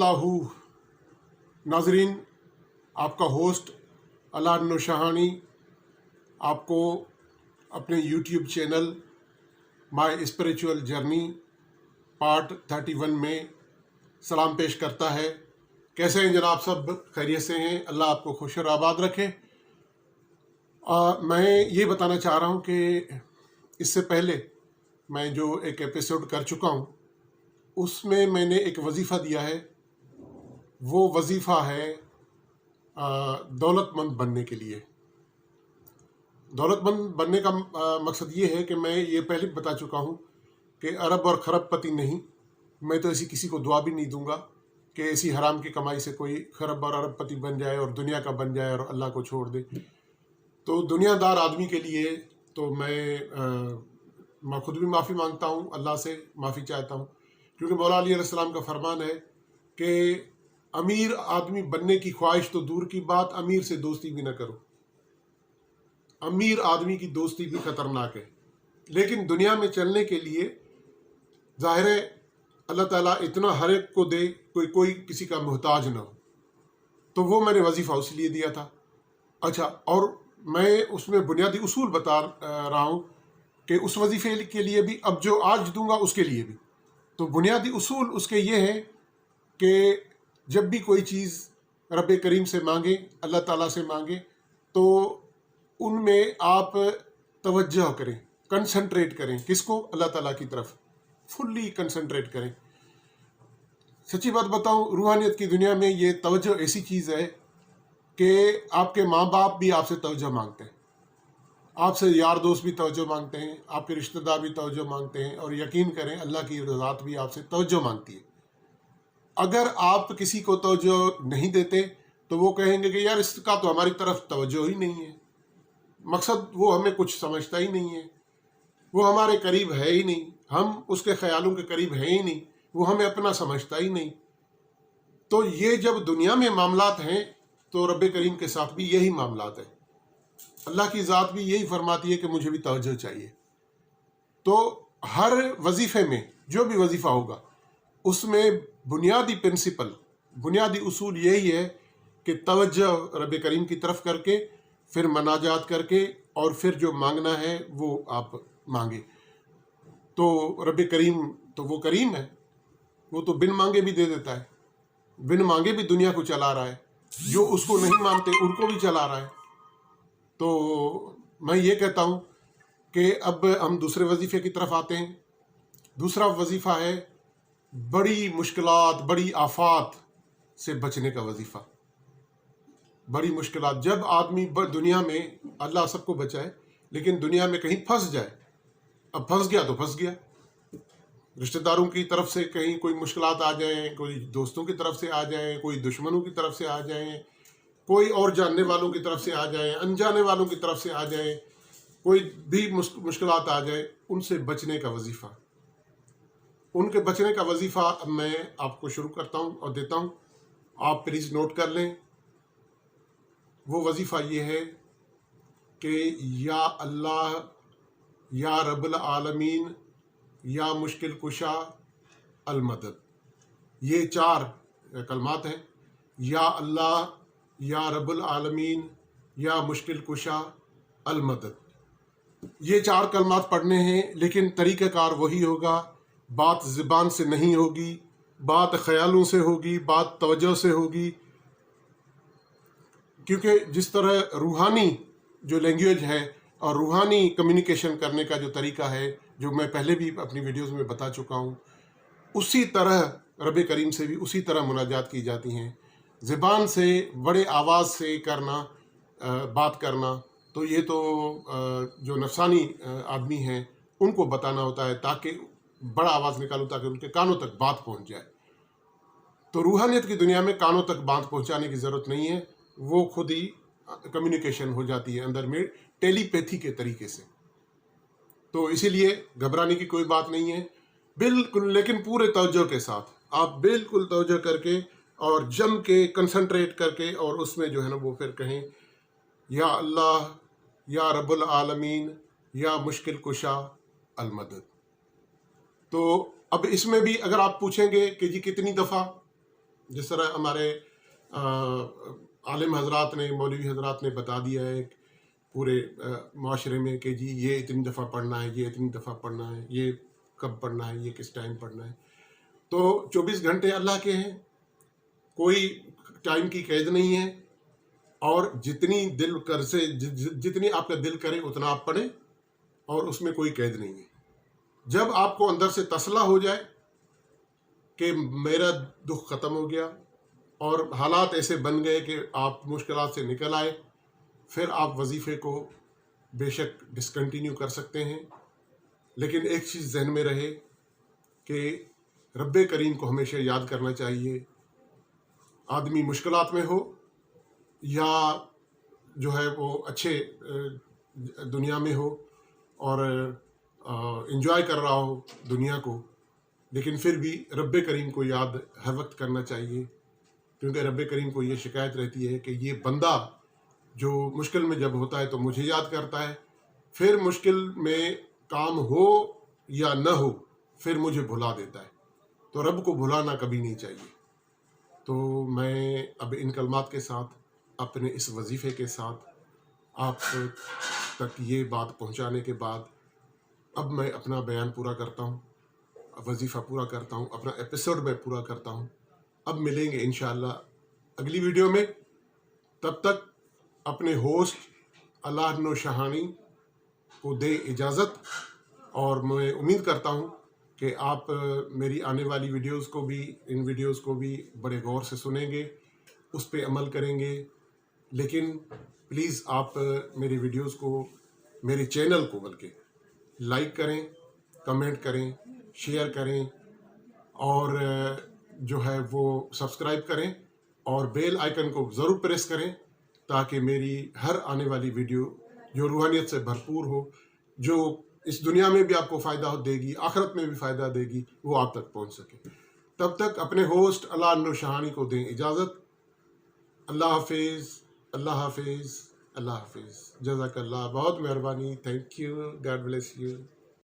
अल्लाहू। नाजरीन, आपका होस्ट अला नौशहानी आपको अपने YouTube channel my spiritual journey part 31 में सलाम पेश करता है। कैसे हैं जनाब? सब खैरियत से हैं? अल्लाह आपको खुश और आबाद रखे। मैं ये बताना चाह रहा हूँ कि इससे पहले मैं जो एक एपिसोड कर चुका हूँ उसमें मैंने एक वजीफ़ा दिया है। वो वजीफ़ा है दौलतमंद बनने के लिए। दौलतमंद बनने का मकसद ये है कि मैं ये पहले बता चुका हूँ कि अरब और खरबपति नहीं, मैं तो ऐसी किसी को दुआ भी नहीं दूंगा कि ऐसी हराम की कमाई से कोई खरब और अरबपति बन जाए और दुनिया का बन जाए और अल्लाह को छोड़ दे। तो दुनियादार आदमी के लिए तो मैं खुद भी माफ़ी मांगता हूँ, अल्लाह से माफ़ी चाहता हूँ, क्योंकि मौला अली अलैहि सलाम का फरमान है कि अमीर आदमी बनने की ख्वाहिश तो दूर की बात, अमीर से दोस्ती भी ना करो। अमीर आदमी की दोस्ती भी खतरनाक है। लेकिन दुनिया में चलने के लिए ज़ाहिर है अल्लाह ताला इतना हर एक को दे, कोई किसी का मोहताज ना हो। तो वो मैंने वजीफ़ा इसलिए दिया था। अच्छा, और मैं उसमें बुनियादी उसूल बता रहा हूँ कि उस वजीफ़े के लिए भी, अब जो आज दूंगा उसके लिए भी। तो बुनियादी उसूल उसके ये हैं कि जब भी कोई चीज़ रब करीम से मांगे, अल्लाह ताला से मांगे, तो उनमें आप तवज्जो करें, कंसंट्रेट करें। किसको? अल्लाह ताला की तरफ फुल्ली कंसंट्रेट करें। सच्ची बात बताऊं, रूहानियत की दुनिया में ये तवज्जो ऐसी चीज़ है कि आपके माँ बाप भी आपसे तवज्जो मांगते हैं, आपसे यार दोस्त भी तवज्जो मांगते हैं, आपके रिश्तेदार भी तवज्जो मांगते हैं, और यकीन करें अल्लाह की ज़ात भी आपसे तवज्जो मांगती है। अगर आप किसी को तवज्जो नहीं देते तो वो कहेंगे कि यार इसका तो हमारी तरफ तवज्जो ही नहीं है, मकसद वो हमें कुछ समझता ही नहीं है, वो हमारे करीब है ही नहीं, हम उसके ख्यालों के करीब हैं ही नहीं, वो हमें अपना समझता ही नहीं। तो ये जब दुनिया में मामलात हैं तो रब करीम के साथ भी यही मामलात है। अल्लाह की ज़ात भी यही फरमाती है कि मुझे भी तवज्जो चाहिए। तो हर वजीफ़े में जो भी वजीफ़ा होगा उसमें बुनियादी प्रिंसिपल, बुनियादी उसूल यही है कि तवज्जो रब करीम की तरफ करके, फिर मनाजात करके, और फिर जो मांगना है वो आप मांगे। तो रब करीम तो वो करीम है, वो तो बिन मांगे भी दे देता है, बिन मांगे भी दुनिया को चला रहा है, जो उसको नहीं मानते उनको भी चला रहा है। तो मैं ये कहता हूँ कि अब हम दूसरे वजीफ़े की तरफ आते हैं। दूसरा वजीफ़ा है बड़ी मुश्किलात, बड़ी आफात से बचने का वजीफ़ा। बड़ी मुश्किलात, जब आदमी दुनिया में, अल्लाह सबको बचाए, लेकिन दुनिया में कहीं फंस जाए, अब फंस गया तो फंस गया। रिश्तेदारों की तरफ से कहीं कोई मुश्किलात आ जाएं, कोई दोस्तों की तरफ से आ जाएं, कोई दुश्मनों की तरफ से आ जाएं, कोई और जानने वालों की तरफ से आ जाएं, अनजाने वालों की तरफ से आ जाएं, कोई भी मुश्किलात आ जाए, उनसे बचने का वजीफ़ा, उनके बचने का वजीफ़ा अब मैं आपको शुरू करता हूँ और देता हूँ। आप प्लीज़ नोट कर लें। वो वजीफ़ा ये है कि या अल्लाह, या रब्बुल आलमीन, या मुश्किल कुशा अल मदद। ये 4 कलमात हैं। या अल्लाह, या रब्बुल आलमीन, या मुश्किल कुशा अल मदद। ये 4 कलमात पढ़ने हैं, लेकिन तरीक़ाकार वही होगा। बात ज़ुबान से नहीं होगी, बात ख़यालों से होगी, बात तवज्जो से होगी, क्योंकि जिस तरह रूहानी जो लैंग्वेज है और रूहानी कम्युनिकेशन करने का जो तरीका है, जो मैं पहले भी अपनी वीडियोस में बता चुका हूँ, उसी तरह रब करीम से भी उसी तरह मुनाजात की जाती हैं। ज़बान से बड़े आवाज़ से करना, बात करना, तो ये तो जो नफसानी आदमी हैं उनको बताना होता है, ताकि बड़ा आवाज़ निकालो, ताकि उनके कानों तक बात पहुँच जाए। तो रूहानियत की दुनिया में कानों तक बात पहुँचाने की ज़रूरत नहीं है, वो खुद ही कम्युनिकेशन हो जाती है अंदर में, टेलीपैथी के तरीके से। तो इसीलिए घबराने की कोई बात नहीं है, बिल्कुल, लेकिन पूरे तवज्जो के साथ आप बिल्कुल तवज्जो करके और जम के कंसंट्रेट करके, और उसमें जो है ना वो फिर कहें या अल्लाह, या रब्बुल आलमीन, या मुश्किल कुशा अल मदद। तो अब इसमें भी अगर आप पूछेंगे कि जी कितनी दफ़ा, جس طرح ہمارے عالم حضرات نے، مولوی حضرات نے بتا دیا ہے پورے معاشرے میں کہ جی یہ اتنی دفعہ پڑھنا ہے، یہ اتنی دفعہ پڑھنا ہے، یہ کب پڑھنا ہے، یہ کس ٹائم پڑھنا ہے. تو 24 گھنٹے اللہ کے ہیں، کوئی ٹائم کی قید نہیں ہے، اور جتنی دل کر سے جتنی آپ کا دل کرے اتنا آپ پڑھیں، اور اس میں کوئی قید نہیں ہے. جب آپ کو اندر سے تسلی ہو جائے کہ میرا دکھ ختم ہو گیا اور حالات ایسے بن گئے کہ آپ مشکلات سے نکل آئے، پھر آپ وظیفے کو بے شک ڈسکنٹینیو کر سکتے ہیں. لیکن ایک چیز ذہن میں رہے کہ رب کریم کو ہمیشہ یاد کرنا چاہیے. آدمی مشکلات میں ہو یا جو ہے وہ اچھے دنیا میں ہو اور انجوائے کر رہا ہو دنیا کو، لیکن پھر بھی رب کریم کو یاد ہر وقت کرنا چاہیے. کیونکہ رب کریم کو یہ شکایت رہتی ہے کہ یہ بندہ جو مشکل میں جب ہوتا ہے تو مجھے یاد کرتا ہے، پھر مشکل میں کام ہو یا نہ ہو پھر مجھے بھلا دیتا ہے. تو رب کو بھلانا کبھی نہیں چاہیے. تو میں اب ان کلمات کے ساتھ، اپنے اس وظیفے کے ساتھ آپ تک یہ بات پہنچانے کے بعد اب میں اپنا بیان پورا کرتا ہوں، وظیفہ پورا کرتا ہوں، اپنا ایپیسوڈ میں پورا کرتا ہوں. اب ملیں گے انشاءاللہ اگلی ویڈیو میں. تب تک اپنے ہوسٹ اللہ نو شہانی کو دے اجازت، اور میں امید کرتا ہوں کہ آپ میری آنے والی ویڈیوز کو بھی، ان ویڈیوز کو بھی بڑے غور سے سنیں گے، اس پہ عمل کریں گے. لیکن پلیز آپ میری ویڈیوز کو، میرے چینل کو بلکہ لائک کریں، کمنٹ کریں، شیئر کریں، اور جو ہے وہ سبسکرائب کریں، اور بیل آئیکن کو ضرور پریس کریں تاکہ میری ہر آنے والی ویڈیو جو روحانیت سے بھرپور ہو، جو اس دنیا میں بھی آپ کو فائدہ دے گی، آخرت میں بھی فائدہ دے گی، وہ آپ تک پہنچ سکے. تب تک اپنے ہوسٹ اللہ نور شہانی کو دیں اجازت. اللہ حافظ، اللہ حافظ، اللہ حافظ. جزاک اللہ، بہت مہربانی. Thank you. God bless you.